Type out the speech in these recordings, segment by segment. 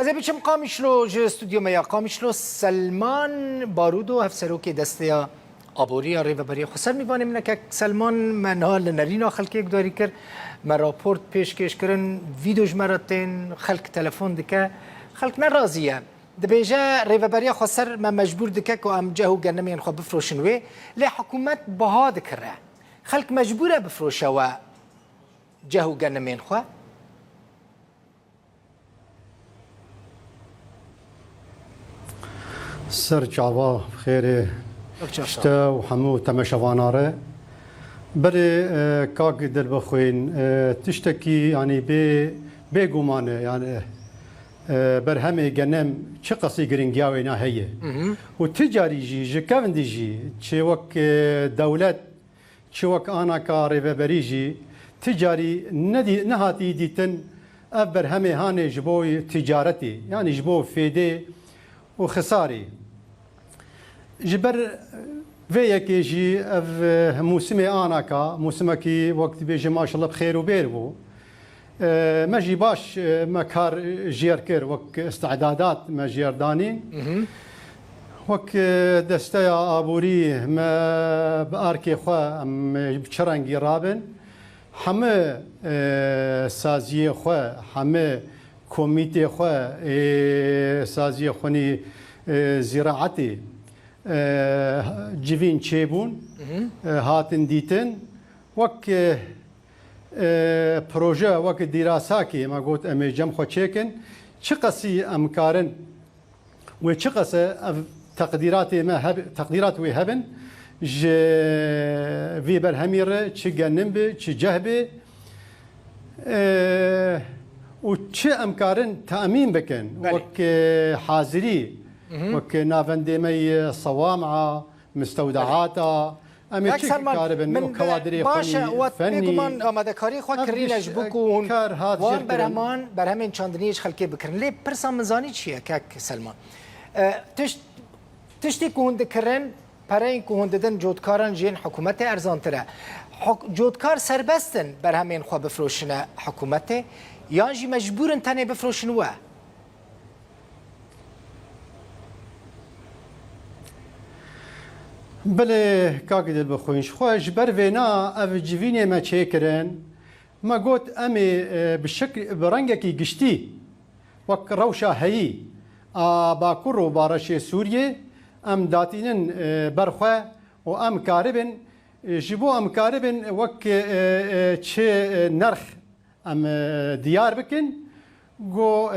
از بیشتر قامیشلو ج استودیو میا قامیشلو سلمان بارودو هفسروکی دسته آبوری آری و بری خسر می‌بانیم نه که سلمان من حال نرین آخر که داری کرد من راپورت پیشکش کردن ویدیوش مراتین خلق تلفن دکه خلق نرازیه دبیجا ری و بری خسر من مجبور دکه که ام جهو گرنمی انخواب بفروشنوی لی حکومت بها دکره خلق مجبوره بفروشه و جهو گرنمی انخواب سر جاوا خير شتا وحمو تمشواناره بري كاك دل بخوين تشتكي يعني بيغومانه يعني برهمي جنم چه قصي گرنگياوينا هي وتجاري جي كافندي جي چه وك دولت چه وك انا كاري بريجي تجاري ندي نهاتي ديتن برهمي هاني جبو تجارتي يعني جبو فيدي وخساري جبر فيك جي اف موسمي اناكا موسمكي وقت بيجي ما شاء الله بخير وبير بو ما جي باش مكار جيركر وك استعدادات ما جيرداني وك دستيا ابوري ما باركي خوا ام بشرنجي رابن حمه سازيه خوا حمه كوميتي خوا سازيه خوني زراعتي جيفين تشيبون هاتن ديتن وك بروجا وك دراساكي ما قلت امي جم خو تشيكن شقسي امكارن وشقسه تقديراتي ما هب تقديرات وهبن ج في برهمير تشجنب تشجهبي وش امكارن تامين بكن وك حاضري وك نافندمي صوامعه مستودعاتها امي كاربن وكوادري باشا فني آماده کاری خو کرین اجبکون وان برهمان چاندنیش خلکی بکرن لی پرسا منزانی چیه که سلمان تشتی کوند کرن پرین کوند دن جودکاران جین حکومت ارزان تره جودکار سربستن برهمان خو بفروشنه حکومت یا جی مجبورن تنه بفروشنوه بله کاغذ بخوینش خوش بروینا اف جوینه ما چیکرن ما قلت امي بالشكل برنجكي قشتي وك روشا هي باكر وبارشي سوريا ام داتينن برخوا وام كاربن جيبو ام كاربن وك تشي نرخ ام ديار بكن جو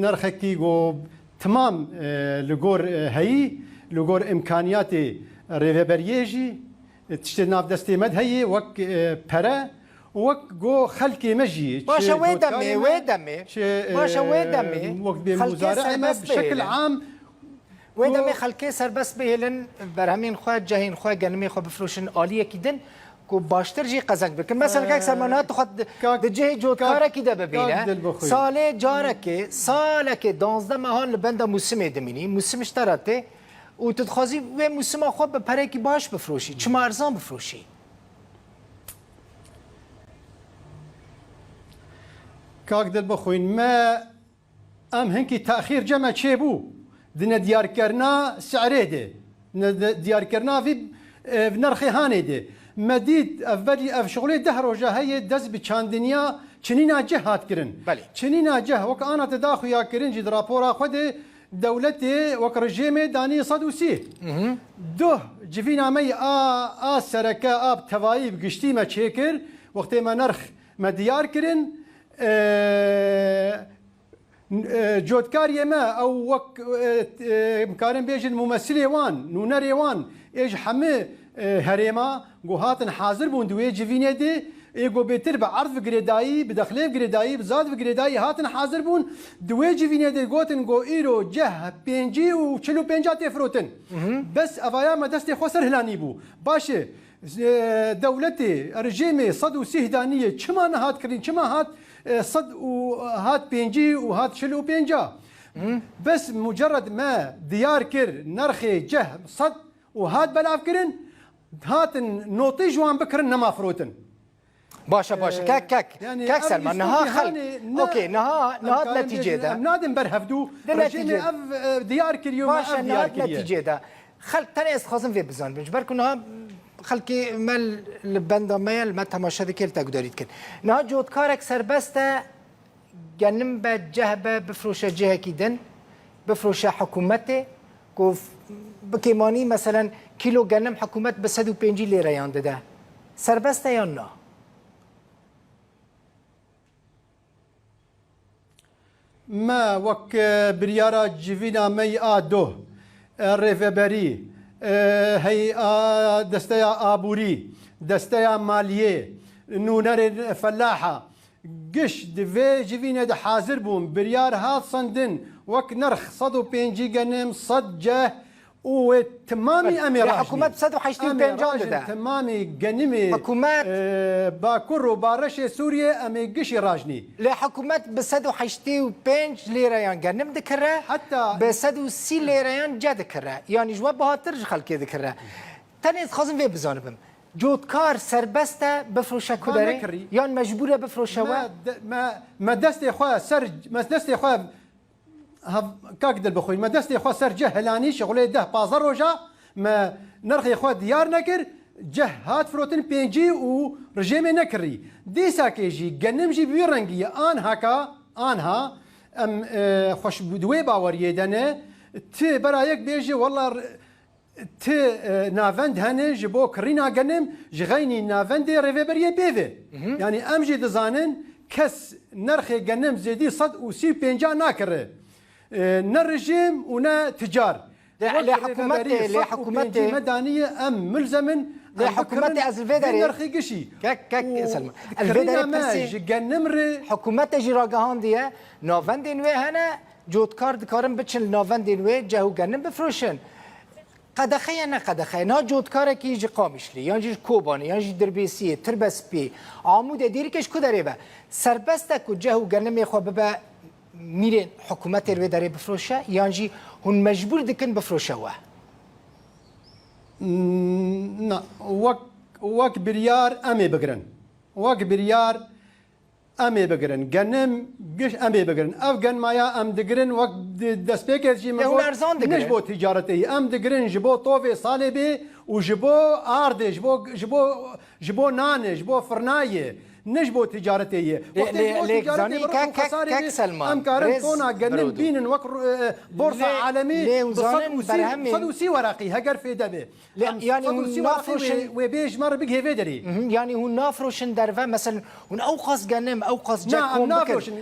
نرخكي جو تمام لغور هي لغور امكانياتي ريفبريجي تشتي ناف دستي مد هي وك برا وك جو خلكي مجي باشا ويدمي باشا ويدمي وقت بمزارع بشكل عام ويدمي خلكي سر بس بهلن برهمين خو جهين خو جنمي خو بفروشن عاليه كيدن کو باشتر جي قزق بك مثلا كاك سرمانات خد دجي جودكاره كده ببينه سال جارك سالك 12 ماهان لبند موسم دميني موسم اشتراته و تدخوازی و موسم خوب به پره کی باش بفروشی چما ارزان بفروشی کاک دل بخوین ما ام هنکی تأخیر جمع چه بو دن دیار کرنا سعره ده دیار کرنا في نرخی هانه ده مدید اولی اف شغلی ده روزه هی دز بچاندنیا چنین جه هات کرن چنین جه وک آن تداخل یا کرن جد راپورا خود دولتي وكرجيمي داني صدوسي ده جفينا مي سركا اب توايب قشتي ما تشيكر وقت ما نرخ ما ديار كرن جودكار يما او وك مكارن بيجن ممثلي وان نونري وان ايج حمي هريما قوهاتن حاضر بون دوي جفينا دي ايجو بيتر بعرض جريداي بدخليه جريداي بزاد جريداي هاتن حاضر بون دويجي فيني دي جوتن جو ايرو جه بينجي وشلو بينجات يفروتن بس افايا ما دستي خسر هلاني بو باشه دولتي رجيمي صد وسهدانيه كما نهات كرين كما هات صد وهات بينجي وهات شلو بينجا بس مجرد ما ديار كر نرخي جه صد وهات بلاف كرن هاتن نوطي جوان بكرن نما فروتن باشا كاك سلمان نها خل اوكي نها نتيجه ده نادم برهفدو رجيمي اف ديار كريو باشا ما اف ديار نتيجه ده خل تاني استخازم في بزان بجبركم نها خلكي مال البنداميل ما تماشا ذكيل تقدريت كن نها جودكارك سربسته جنم بجهبه بفروشه جهه كيدن بفروشه حكومته كوف بكيماني مثلا كيلو جنم حكومت ب 105 ليره ياند ده سربسته یا نه ما وك بريارا جيفينا مي آدو ريفبري هي دستيا آبوري دستيا مالية نونر فلاحة قش دفي جيفينا ده حاضر بوم بريار هات صندن وك نرخ صدو بينجي جنم صدجه وتمامي امي راجني حكومات صدو حيشتي بينجان ده تمامي جنمي حكومات باكر وبارش سوريا امي قشي راجني لا حكومات بصدو حيشتي وبينج ليريان جنم ذكرها حتى بصدو سي ليريان جا ذكرها يعني جواب بهاتر خلكي ذكرها تاني خازم في بزانبم جودكار سربسته بفروشه كدري يعني مجبوره بفروشه ما دستي خويا سرج ما دستي خويا كاك دل بخوي ما دستي خويا سر جهلاني شغله ده بازار روجا ما نرخي خويا ديار نكر جه هات فروتن بينجي ورجيمي نكري دي ساكيجي جنمجي بيرنجي ان هكا انها ام خوش بدوي باوريه دنه تي برايك بيجي والله ت نافند هنه جبو كرينا جنم جغيني نافند ريفبريه بيفي يعني امجي دزانن كس نرخي جنم زيدي صد وسي بينجا ناكره نرجيم ونا تجار لحكومتي مدنيه ام ملزم لحكومتي ازلفيدري نرخي قشي كاك سلمى الفيدري جنمري حكومتي جراغانديه نافندين وي هنا جود كارد كارم بتشل نافندين وي جاهو جنم بفروشن قدخيا نا قدخيا نا جود كارك يجي قامشلي يعني كوباني يعني دربيسيه تربس بي عمود ديركش كدريبه سربستك وجهو جنم يخو ببا میرین حکومت رو داره بفروشه یعنی هون مجبور دکن بفروشه واه نه وک بریار امی بگرن وک بریار امی بگرن گنم گش امی بگرن افغان مایا ام دگرن وک دست پیکر چی مگو نجبو تجارتی ام دگرن جبو طوفه صالبی و جبو آرد جبو نان جبو فرنایه نجبو تجارتيه ليك زاني كاك سلمان ام كارن كونا جنن بين وكر بورصه عالمي صدوسي ورقي هجر في دبه يعني نافروشن وبيج مر بيج هيفدري يعني هو نافروشن درفا مثلا هون اوقص جنم اوقص جاكم نافروشن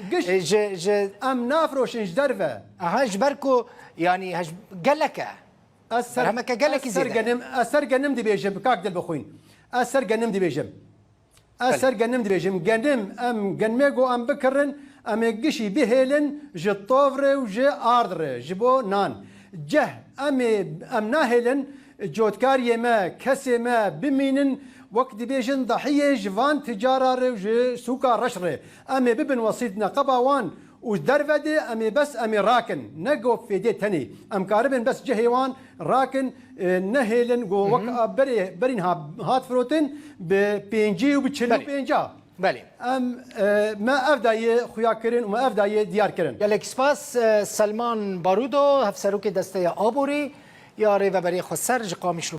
ام نافروشن درفا جبركو يعني قالك اسر جنم دي بيجم كاك دل بخوين اسر جنم دي بيجم أسر جنم دريجم جنم أم جنميجو أم بكرن أم يجشي بهيلن جطوفر وج آردر جبو نان جه أم ناهلن جودكاري ما كسي ما بمينن وقت بيجن ضحية جوان تجارة وج سوكا رشرة أم ببن وسيدنا قباوان ودرفدي أمي بس أمي راكن نقو في دي تاني أم كاربن بس جهيوان راكن نهيلن جو وك برين هات فروتن ببينجي وبتشلو بينجا بله ام ما افداي خويا كرين وما افداي ديار كرين يا سپاس سلمان بارودو هفسروك دسته آبوری یا ریوبری خسر جقامش